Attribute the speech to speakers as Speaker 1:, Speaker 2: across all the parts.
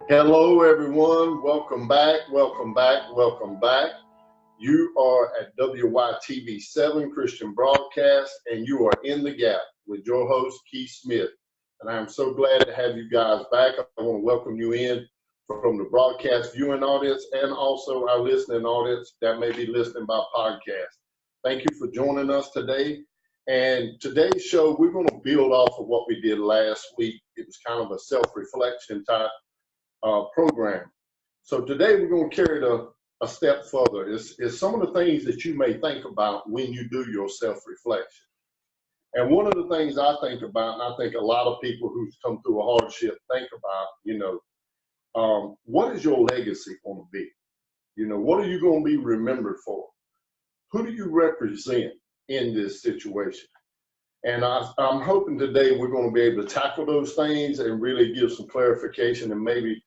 Speaker 1: Hello, everyone. Welcome back. Welcome back. Welcome back. You are at WYTV7 Christian Broadcast, and you are in the gap with your host, Keith Smith. And I am so glad to have you guys back. I want to welcome you in from the broadcast viewing audience and also our listening audience that may be listening by podcast. Thank you for joining us today. And today's show, we're going to build off of what we did last week. It was kind of a self-reflection type program. So today we're going to carry it a step further. It's some of the things that you may think about when you do your self-reflection. And one of the things I think about, and I think a lot of people who've come through a hardship think about, what is your legacy going to be? What are you going to be remembered for? Who do you represent in this situation? And I'm hoping today we're going to be able to tackle those things and really give some clarification and maybe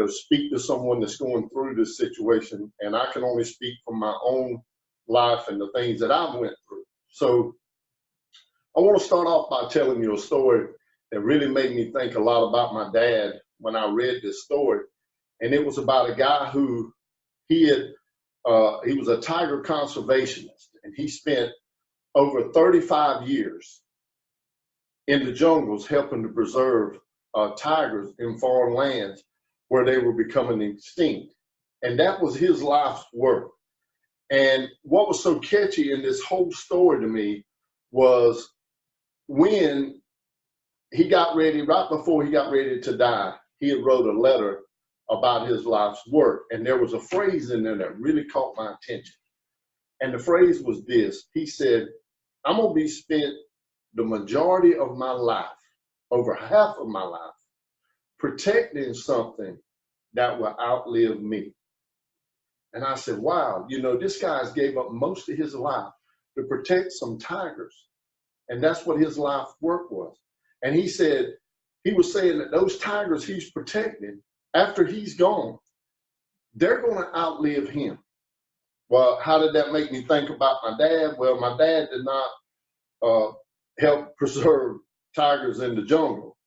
Speaker 1: speak to someone that's going through this situation. And I can only speak from my own life and the things that I went through. So I want to start off by telling you a story that really made me think a lot about my dad when I read this story. And it was about a guy who he was a tiger conservationist, and he spent over 35 years in the jungles helping to preserve tigers in foreign lands where they were becoming extinct. And that was his life's work. And what was so catchy in this whole story to me was when he got ready, right before he got ready to die, he had wrote a letter about his life's work. And there was a phrase in there that really caught my attention. And the phrase was this. He said, I'm going to be spent the majority of my life, over half of my life, protecting something that will outlive me. And I said, wow, this guy's gave up most of his life to protect some tigers. And that's what his life work was. And he said, he was saying that those tigers he's protecting, after he's gone, they're going to outlive him. Well, how did that make me think about my dad? Well, my dad did not help preserve tigers in the jungle.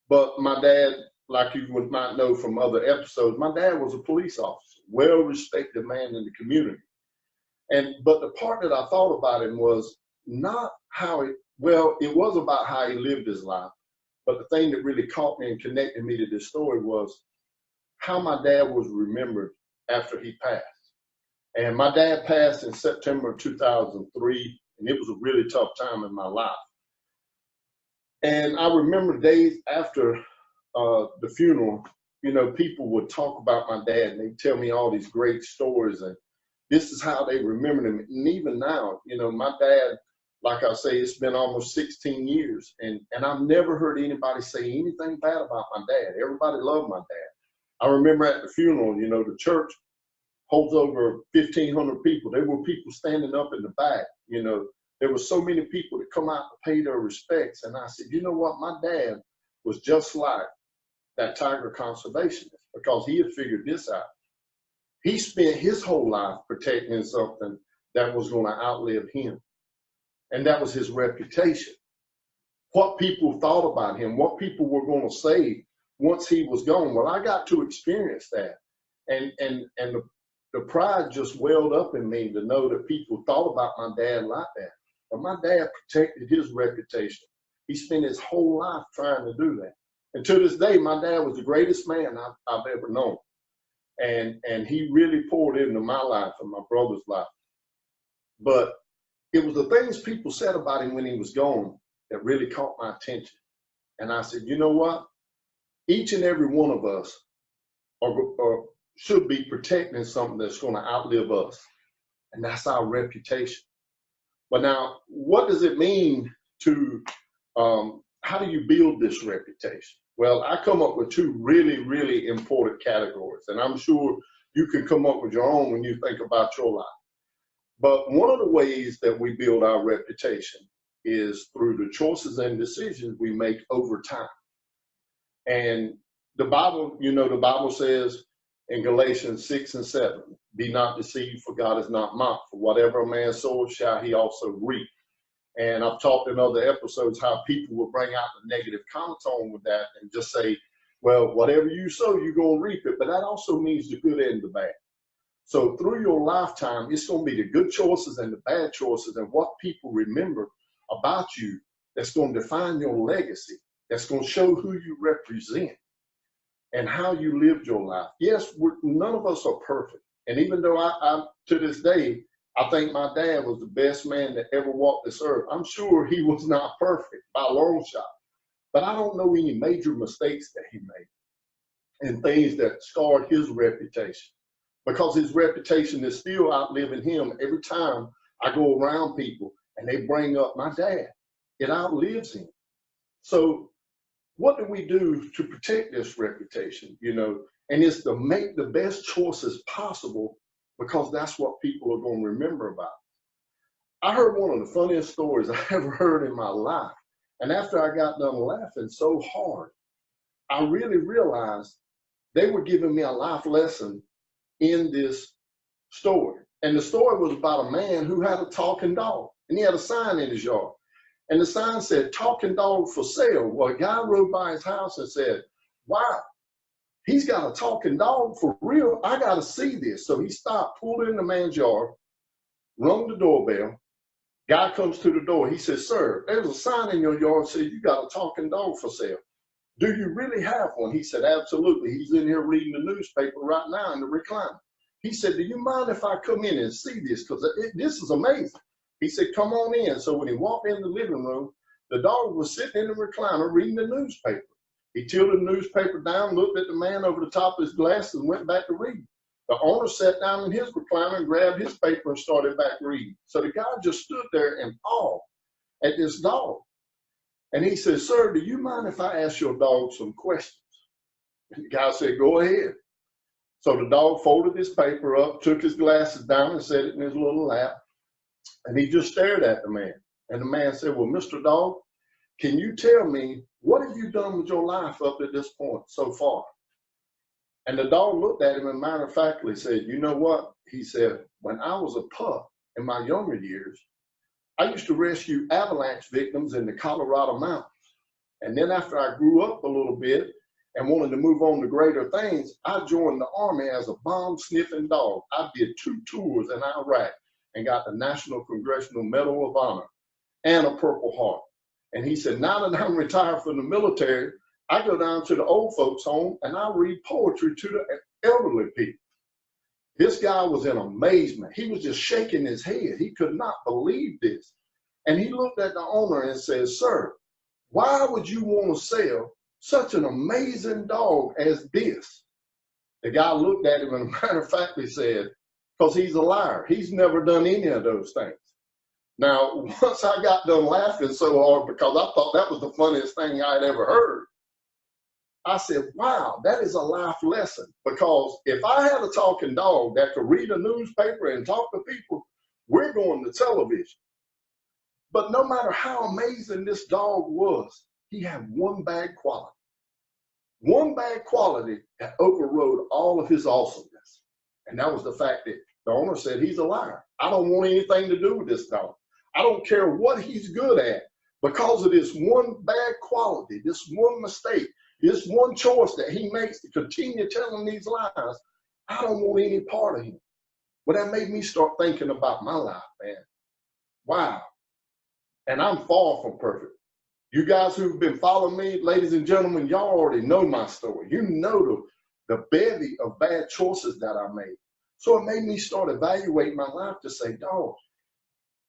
Speaker 1: But my dad, like you might know from other episodes, my dad was a police officer, well-respected man in the community. But the part that I thought about him was not it was about how he lived his life. But the thing that really caught me and connected me to this story was how my dad was remembered after he passed. And my dad passed in September of 2003, and it was a really tough time in my life. And I remember days after the funeral, people would talk about my dad, and they'd tell me all these great stories, and this is how they remembered him. And even now, my dad, like I say, it's been almost 16 years, and I've never heard anybody say anything bad about my dad. Everybody loved my dad. I remember at the funeral, the church holds over 1,500 people. There were people standing up in the back. There were so many people that come out to pay their respects. And I said, you know what? My dad was just like that tiger conservationist because he had figured this out. He spent his whole life protecting something that was going to outlive him. And that was his reputation. What people thought about him, what people were going to say once he was gone. Well, I got to experience that. And the pride just welled up in me to know that people thought about my dad like that. But my dad protected his reputation. He spent his whole life trying to do that. And to this day, my dad was the greatest man I've ever known. And he really poured into my life and my brother's life. But it was the things people said about him when he was gone that really caught my attention. And I said, you know what? Each and every one of us should be protecting something that's going to outlive us. And that's our reputation. But now, what does it mean to, how do you build this reputation? Well, I come up with two really, really important categories. And I'm sure you can come up with your own when you think about your life. But one of the ways that we build our reputation is through the choices and decisions we make over time. And the Bible says in Galatians 6 and 7, be not deceived, for God is not mocked. For whatever a man sows shall he also reap. And I've talked in other episodes how people will bring out the negative connotation with that and just say, Well, whatever you sow, you're going to reap it, but that also means the good and the bad. So through your lifetime, it's going to be the good choices and the bad choices and what people remember about you that's going to define your legacy, that's going to show who you represent and how you lived your life. Yes, none of us are perfect. And even though I to this day, I think my dad was the best man that ever walked this earth, I'm sure he was not perfect by a long shot. But I don't know any major mistakes that he made and things that scarred his reputation, because his reputation is still outliving him every time I go around people and they bring up my dad. It outlives him. So what do we do to protect this reputation, you know? And it's to make the best choices possible, because that's what people are going to remember about. I heard one of the funniest stories I ever heard in my life. And after I got done laughing so hard, I really realized they were giving me a life lesson in this story. And the story was about a man who had a talking dog, and he had a sign in his yard. And the sign said, "Talking dog for sale." Well, a guy rode by his house and said, "Wow, he's got a talking dog for real. I got to see this." So he stopped, pulled in the man's yard, rung the doorbell. Guy comes to the door. He says, "Sir, there's a sign in your yard that says you got a talking dog for sale. Do you really have one?" He said, "Absolutely. He's in here reading the newspaper right now in the recliner." He said, "Do you mind if I come in and see this? Because this is amazing." He said, "Come on in." So when he walked in the living room, the dog was sitting in the recliner reading the newspaper. He tilted the newspaper down, looked at the man over the top of his glasses, and went back to reading. The owner sat down in his recliner and grabbed his paper and started back reading. So the guy just stood there in awe at this dog. And he said, "Sir, do you mind if I ask your dog some questions?" And the guy said, "Go ahead." So the dog folded his paper up, took his glasses down and set it in his little lap. And he just stared at the man. And the man said, "Well, Mr. Dog, can you tell me, what have you done with your life up to this point so far?" And the dog looked at him and matter of factly said, "You know what?" He said, "When I was a pup in my younger years, I used to rescue avalanche victims in the Colorado mountains. And then after I grew up a little bit and wanted to move on to greater things, I joined the Army as a bomb-sniffing dog. I did 2 tours in Iraq and got the National Congressional Medal of Honor and a Purple Heart." And he said, "Now that I'm retired from the military, I go down to the old folks' home and I read poetry to the elderly people." This guy was in amazement. He was just shaking his head. He could not believe this. And he looked at the owner and said, "Sir, why would you want to sell such an amazing dog as this?" The guy looked at him and a matter of fact, he said, "Because he's a liar. He's never done any of those things." Now, once I got done laughing so hard because I thought that was the funniest thing I'd ever heard, I said, wow, that is a life lesson. Because if I had a talking dog that could read a newspaper and talk to people, we're going to television. But no matter how amazing this dog was, he had one bad quality. One bad quality that overrode all of his awesomeness. And that was the fact that the owner said, "He's a liar. I don't want anything to do with this dog. I don't care what he's good at. Because of this one bad quality, this one mistake, this one choice that he makes to continue telling these lies, I don't want any part of him." Well, that made me start thinking about my life, man. Wow. And I'm far from perfect. You guys who've been following me, ladies and gentlemen, y'all already know my story. You know the bevy of bad choices that I made. So it made me start evaluating my life to say, dog,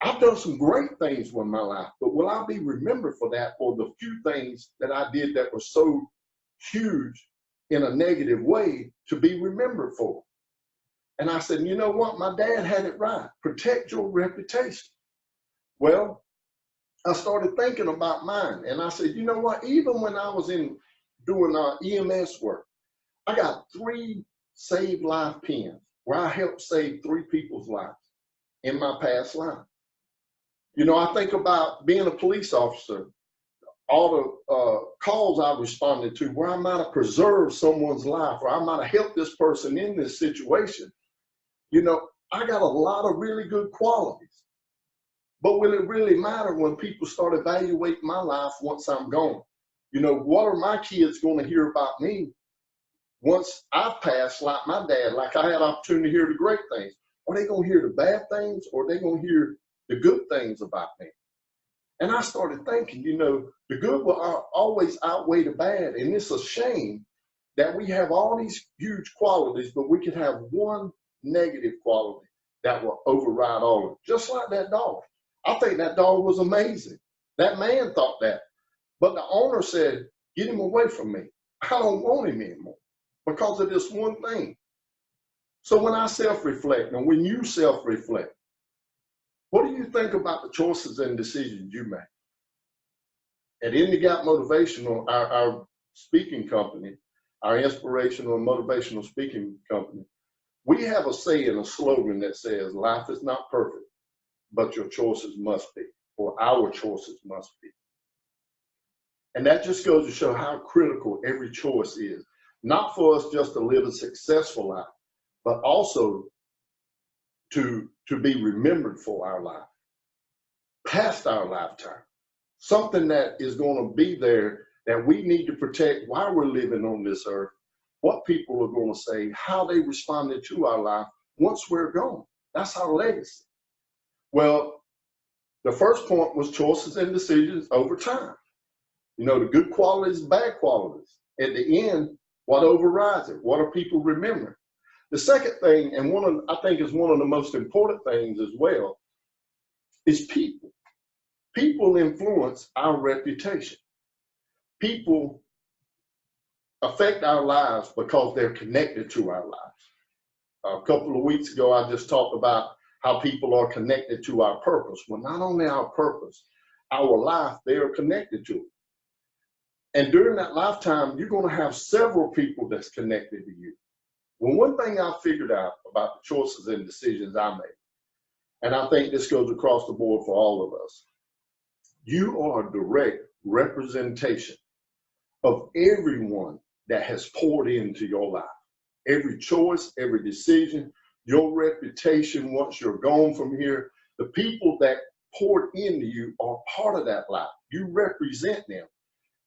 Speaker 1: I've done some great things with my life, but will I be remembered for that, or the few things that I did that were so huge in a negative way to be remembered for? And I said, you know what? My dad had it right. Protect your reputation. Well, I started thinking about mine, and I said, you know what? Even when I was doing EMS work, I got 3 Save Life pins where I helped save 3 people's lives in my past life. You know, I think about being a police officer, all the calls I responded to where I might have preserved someone's life, or I might have helped this person in this situation. You know, I got a lot of really good qualities. But will it really matter when people start evaluating my life once I'm gone? You know, what are my kids going to hear about me once I pass, like my dad, like I had opportunity to hear the great things? Are they going to hear the bad things, or are they going to hear the good things about me? And I started thinking, you know, the good will always outweigh the bad. And it's a shame that we have all these huge qualities, but we could have one negative quality that will override all of it. Just like that dog. I think that dog was amazing. That man thought that. But the owner said, get him away from me. I don't want him anymore because of this one thing. So when I self-reflect, and when you self-reflect, what do you think about the choices and decisions you make? At In the Gap Motivational, our speaking company, our inspirational and motivational speaking company, we have a saying, a slogan that says, life is not perfect, but your choices must be, or our choices must be. And that just goes to show how critical every choice is, not for us just to live a successful life, but also to be remembered for our life, past our lifetime, something that is going to be there that we need to protect while we're living on this earth, what people are going to say, how they responded to our life once we're gone. That's our legacy. Well, the first point was choices and decisions over time. You know, the good qualities, bad qualities. At the end, what overrides it? What are people remembering? The second thing, and I think is one of the most important things as well, is people. People influence our reputation. People affect our lives because they're connected to our lives. A couple of weeks ago, I just talked about how people are connected to our purpose. Well, not only our purpose, our life, they are connected to it. And during that lifetime, you're going to have several people that's connected to you. Well, one thing I figured out about the choices and decisions I made, and I think this goes across the board for all of us, you are a direct representation of everyone that has poured into your life. Every choice, every decision, your reputation once you're gone from here, the people that poured into you are part of that life. You represent them.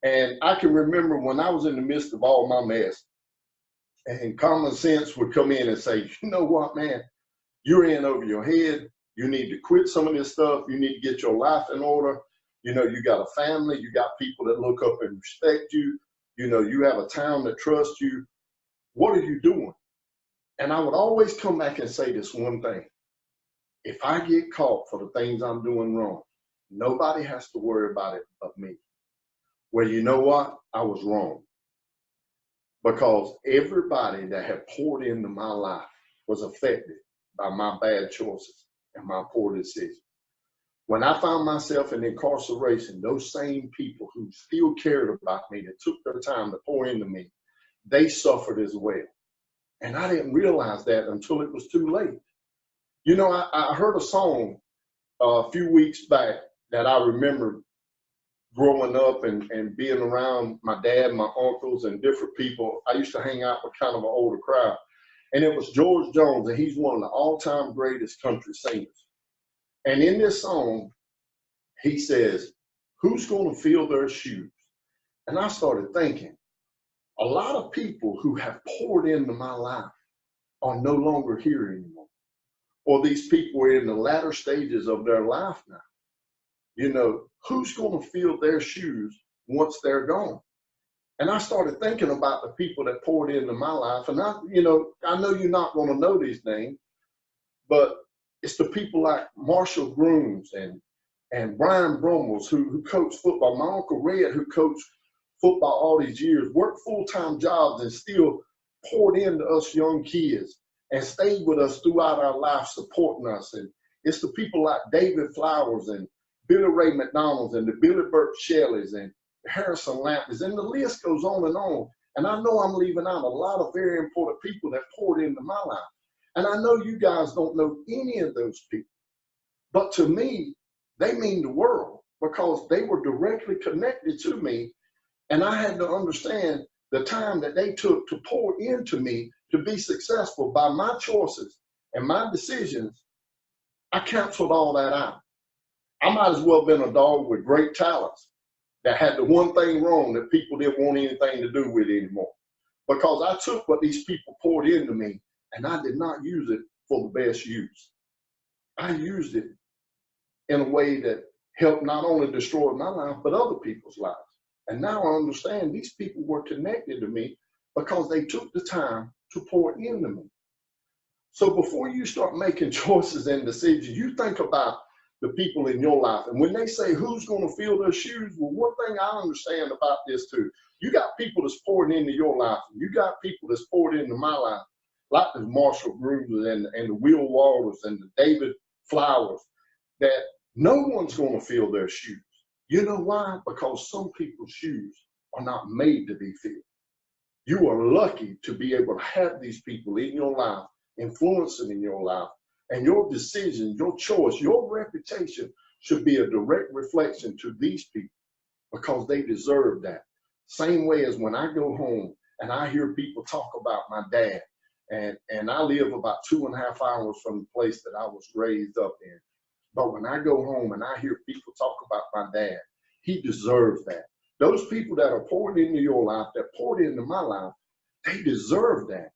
Speaker 1: And I can remember when I was in the midst of all my mess, and common sense would come in and say, you know what, man, you're in over your head. You need to quit some of this stuff. You need to get your life in order. You know, you got a family. You got people that look up and respect you. You know, you have a town that trusts you. What are you doing? And I would always come back and say this one thing. If I get caught for the things I'm doing wrong, nobody has to worry about it but me. Well, you know what? I was wrong. Because everybody that had poured into my life was affected by my bad choices and my poor decisions. When I found myself in incarceration, those same people who still cared about me, that took their time to pour into me, they suffered as well. And I didn't realize that until it was too late. You know, I heard a song a few weeks back that I remember growing up and being around my dad, my uncles, and different people. I used to hang out with kind of an older crowd. And it was George Jones, and he's one of the all-time greatest country singers. And in this song, he says, who's going to fill their shoes? And I started thinking, a lot of people who have poured into my life are no longer here anymore. Or these people are in the latter stages of their life now. You know, who's going to fill their shoes once they're gone? And I started thinking about the people that poured into my life. And I know you're not going to know these names, but it's the people like Marshall Grooms and Brian Brummels who coached football. My Uncle Red, who coached football all these years, worked full-time jobs and still poured into us young kids and stayed with us throughout our life, supporting us. And it's the people like David Flowers and Billy Ray McDonald's and the Billy Burt Shelleys and Harrison Lampers, and the list goes on and on. And I know I'm leaving out a lot of very important people that poured into my life. And I know you guys don't know any of those people. But to me, they mean the world because they were directly connected to me. And I had to understand the time that they took to pour into me to be successful. By my choices and my decisions, I canceled all that out. I might as well have been a dog with great talents that had the one thing wrong that people didn't want anything to do with anymore. Because I took what these people poured into me and I did not use it for the best use. I used it in a way that helped not only destroy my life, but other people's lives. And now I understand these people were connected to me because they took the time to pour into me. So before you start making choices and decisions, you think about the people in your life. And when they say who's going to fill their shoes, well, one thing I understand about this too, you got people that's pouring into your life, and you got people that's poured into my life, like the Marshall Grooms and the Will Walters and the David Flowers, that no one's going to fill their shoes. You know why? Because some people's shoes are not made to be filled. You are lucky to be able to have these people in your life, influencing in your life, and your decision, your choice, your reputation should be a direct reflection to these people because they deserve that. Same way as when I go home and I hear people talk about my dad, and I live about 2.5 hours from the place that I was raised up in. But when I go home and I hear people talk about my dad, he deserves that. Those people that are poured into your life, that poured into my life, they deserve that.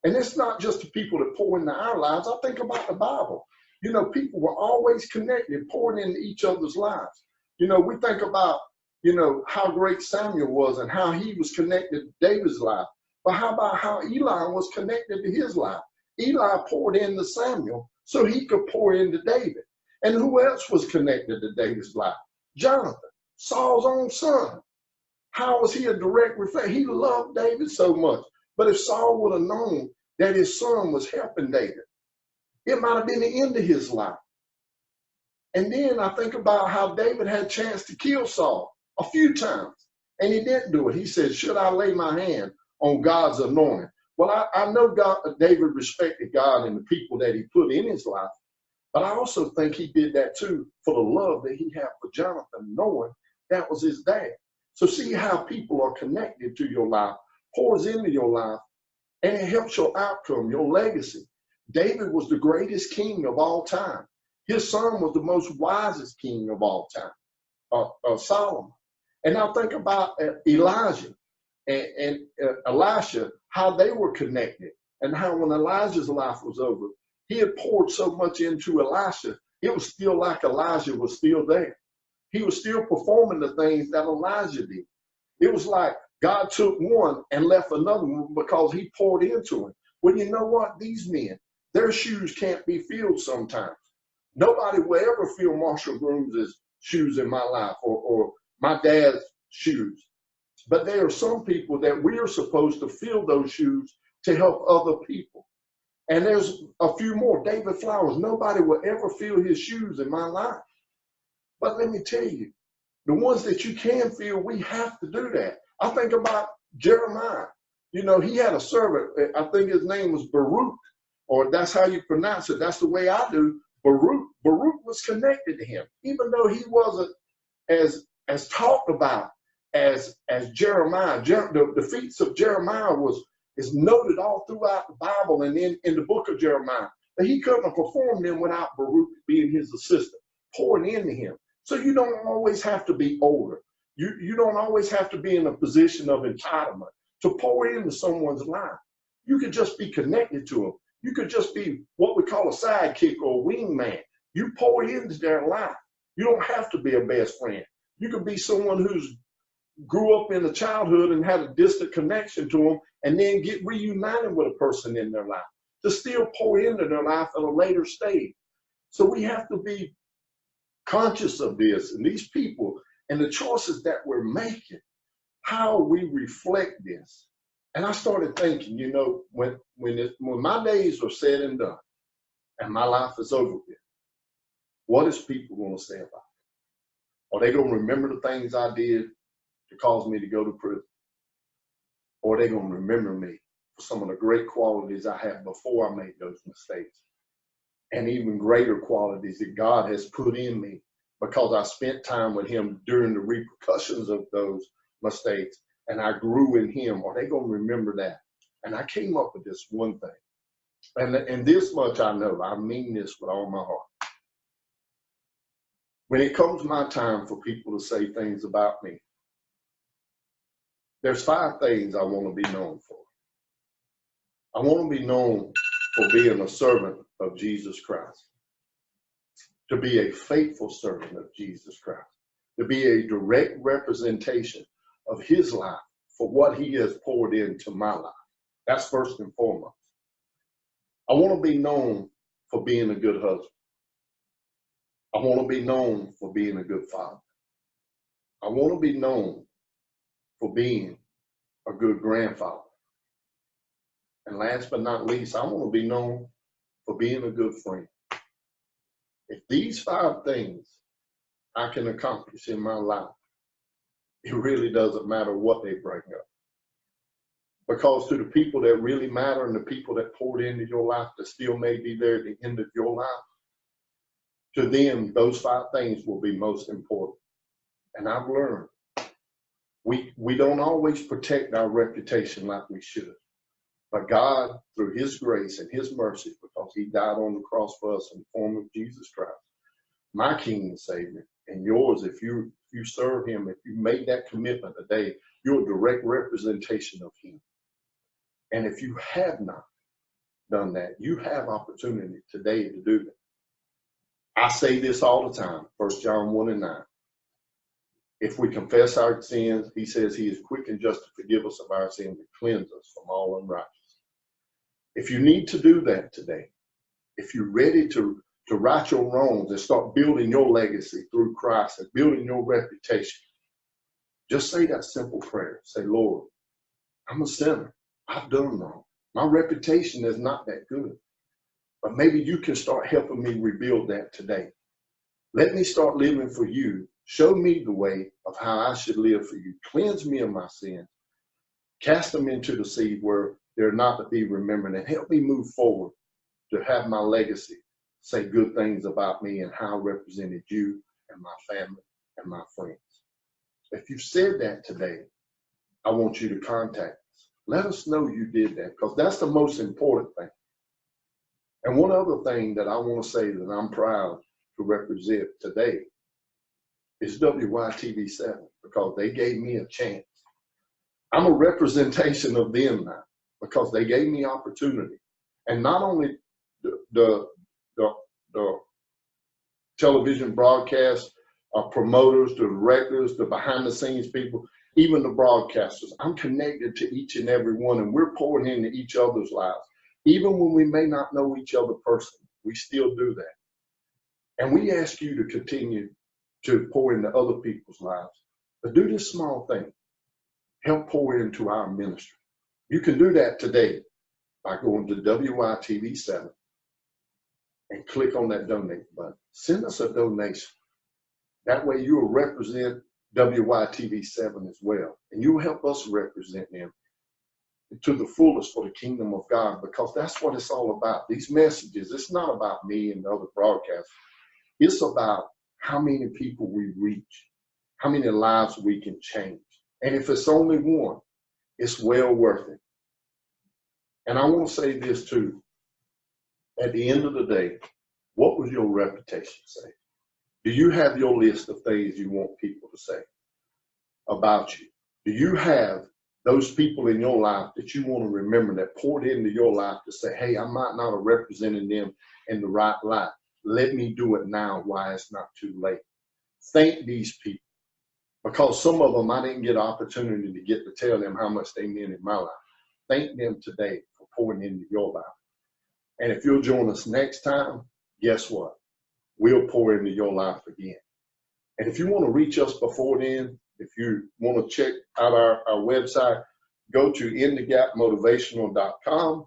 Speaker 1: And it's not just the people that pour into our lives. I think about the Bible. You know, people were always connected, pouring into each other's lives. You know, we think about, you know, how great Samuel was and how he was connected to David's life. But how about how Eli was connected to his life? Eli poured into Samuel so he could pour into David. And who else was connected to David's life? Jonathan, Saul's own son. How was he a direct reflection? He loved David so much. But if Saul would have known that his son was helping David, it might have been the end of his life. And then I think about how David had a chance to kill Saul a few times, and he didn't do it. He said, should I lay my hand on God's anointing? Well, I know David respected God and the people that he put in his life, but I also think he did that too for the love that he had for Jonathan, knowing that was his dad. So see how people are connected to your life, pours into your life, and it helps your outcome, your legacy. David was the greatest king of all time. His son was the most wisest king of all time, Solomon. And now think about Elijah and Elisha, how they were connected, and how when Elijah's life was over, he had poured so much into Elisha, it was still like Elijah was still there. He was still performing the things that Elijah did. It was like God took one and left another one because he poured into him. Well, you know what? These men, their shoes can't be filled sometimes. Nobody will ever fill Marshall Grooms' shoes in my life or my dad's shoes. But there are some people that we are supposed to fill those shoes to help other people. And there's a few more. David Flowers, nobody will ever fill his shoes in my life. But let me tell you, the ones that you can fill, we have to do that. I think about Jeremiah. You know, he had a servant, I think his name was Baruch, or that's how you pronounce it. That's the way I do. Baruch. Baruch was connected to him, even though he wasn't as talked about as Jeremiah. The feats of Jeremiah is noted all throughout the Bible and in the book of Jeremiah. But he couldn't have performed them without Baruch being his assistant, pouring into him. So you don't always have to be older. You don't always have to be in a position of entitlement to pour into someone's life. You could just be connected to them. You could just be what we call a sidekick or a wingman. You pour into their life. You don't have to be a best friend. You could be someone who's grew up in a childhood and had a distant connection to them and then get reunited with a person in their life to still pour into their life at a later stage. So we have to be conscious of this and these people and the choices that we're making, how we reflect this. And I started thinking, you know, when my days are said and done and my life is over with, what is people going to say about it? Are they going to remember the things I did to cause me to go to prison? Or are they going to remember me for some of the great qualities I had before I made those mistakes? And even greater qualities that God has put in me because I spent time with him during the repercussions of those mistakes and I grew in him. Are they going to remember that? And I came up with this one thing. And this much I know, I mean this with all my heart. When it comes my time for people to say things about me, There's 5 things I want to be known for. I want to be known for being a servant of Jesus Christ, to be a faithful servant of Jesus Christ, to be a direct representation of his life for what he has poured into my life. That's first and foremost. I want to be known for being a good husband. I want to be known for being a good father. I want to be known for being a good grandfather. And last but not least, I want to be known for being a good friend. If these 5 things I can accomplish in my life, it really doesn't matter what they bring up. Because to the people that really matter and the people that poured into your life that still may be there at the end of your life, to them, those 5 things will be most important. And I've learned we don't always protect our reputation like we should. But God, through his grace and his mercy, because he died on the cross for us in the form of Jesus Christ, my King and Savior, and yours, if you serve him, if you made that commitment today, you're a direct representation of him. And if you have not done that, you have opportunity today to do that. I say this all the time, 1 John 1:9. If we confess our sins, he says he is quick and just to forgive us of our sins and cleanse us from all unrighteousness. If you need to do that today, if you're ready to right your wrongs and start building your legacy through Christ and building your reputation, just say that simple prayer. Say, Lord, I'm a sinner. I've done wrong. My reputation is not that good. But maybe you can start helping me rebuild that today. Let me start living for you. Show me the way of how I should live for you. Cleanse me of my sins. Cast them into the sea where they're not to be remembered, and help me move forward to have my legacy say good things about me and how I represented you and my family and my friends. If you said that today, I want you to contact us. Let us know you did that, because that's the most important thing. And one other thing that I want to say that I'm proud to represent today is WYTV7, because they gave me a chance. I'm a representation of them now, because they gave me opportunity. And not only the television broadcast promoters, the directors, the behind the scenes people, even the broadcasters, I'm connected to each and every one, and we're pouring into each other's lives. Even when we may not know each other personally, we still do that. And we ask you to continue to pour into other people's lives. But do this small thing. Help pour into our ministry. You can do that today by going to WYTV7 and click on that donate button. Send us a donation. That way you will represent WYTV7 as well. And you will help us represent them to the fullest for the kingdom of God, because that's what it's all about. These messages, it's not about me and the other broadcasters. It's about how many people we reach, how many lives we can change. And if it's only one, it's well worth it. And I want to say this too. At the end of the day, what would your reputation say? Do you have your list of things you want people to say about you? Do you have those people in your life that you want to remember that poured into your life to say, hey, I might not have represented them in the right light. Let me do it now while it's not too late. Thank these people, because some of them I didn't get an opportunity to get to tell them how much they meant in my life. Thank them today for pouring into your life. And if you'll join us next time, guess what? We'll pour into your life again. And if you want to reach us before then, if you want to check out our website, go to inthegapmotivational.com.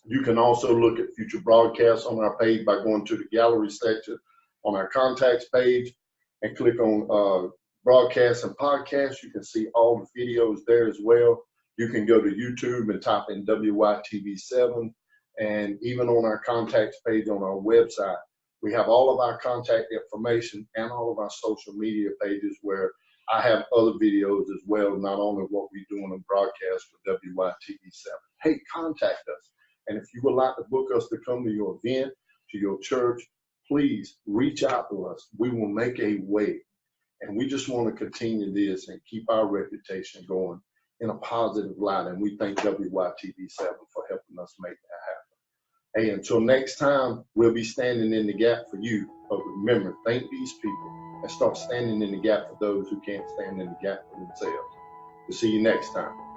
Speaker 1: You can also look at future broadcasts on our page by going to the gallery section on our contacts page and click on broadcasts and podcasts. You can see all the videos there as well. You can go to YouTube and type in WYTV7. And even on our contacts page on our website, we have all of our contact information and all of our social media pages where I have other videos as well, not only what we do on the broadcast for WYTV7. Hey, contact us. And if you would like to book us to come to your event, to your church, please reach out to us. We will make a way. And we just want to continue this and keep our reputation going in a positive light, and we thank WYTV7 for helping us make that happen. Hey, until next time, we'll be standing in the gap for you. But remember, thank these people and start standing in the gap for those who can't stand in the gap for themselves. We'll see you next time.